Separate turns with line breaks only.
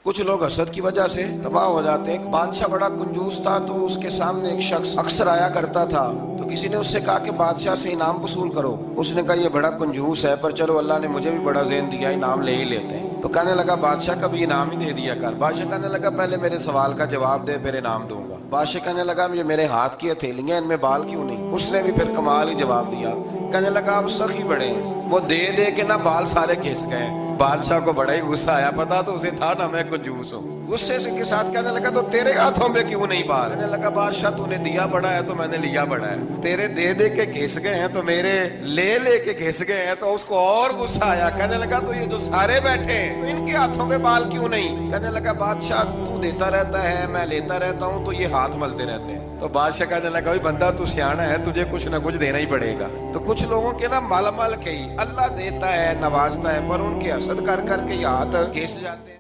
कुछ लोग हसद की वजह से तबाह हो जाते हैं। एक बादशाह बड़ा कंजूस था, तो उसके सामने एक शख्स अक्सर आया करता था। तो किसी ने उससे कहा कि बादशाह से इनाम वसूल करो। उसने कहा ये बड़ा कंजूस है, पर चलो अल्लाह ने मुझे भी बड़ा ज़हन दिया, इनाम ले ही लेते हैं। तो कहने लगा बादशाह कभी इनाम ही दे दिया कर। बादशाह कहने लगा पहले मेरे सवाल का जवाब दे, फिर इनाम दूंगा। बादशाह कहने लगा मुझे मेरे हाथ की हथेलियां, इनमें बाल क्यों नहीं? उसने भी फिर कमाल ही जवाब दिया। कहने लगा आप सखी बड़े हैं। वो दे दे के ना बाल सारे घिस गए। बादशाह को बड़ा ही गुस्सा आया, पता तो उसे था ना मैं कंजूस हूँ। गुस्से से के साथ कहने लगा तो तेरे हाथों में क्यों नहीं बाल? कहने लगा बादशाह तूने दिया बड़ा है तो मैंने लिया बड़ा है, तेरे दे दे के घिस गए हैं तो मेरे ले ले के घिस गए हैं। तो उसको और गुस्सा आया। कहने लगा तो ये जो सारे बैठे हैं तो इनके हाथों में बाल क्यों नहीं? कहने लगा बादशाह तू देता रहता है, मैं लेता रहता हूँ, तो ये हाथ मलते रहते हैं। तो बादशाह कहने लगा भाई बंदा तू सियाना है, तुझे कुछ ना कुछ देना ही पड़ेगा। तो कुछ लोगों के ना मल मल के ही अल्लाह देता है, नवाजता है, पर उनके हसद कर करके हाथ घिस जाते हैं।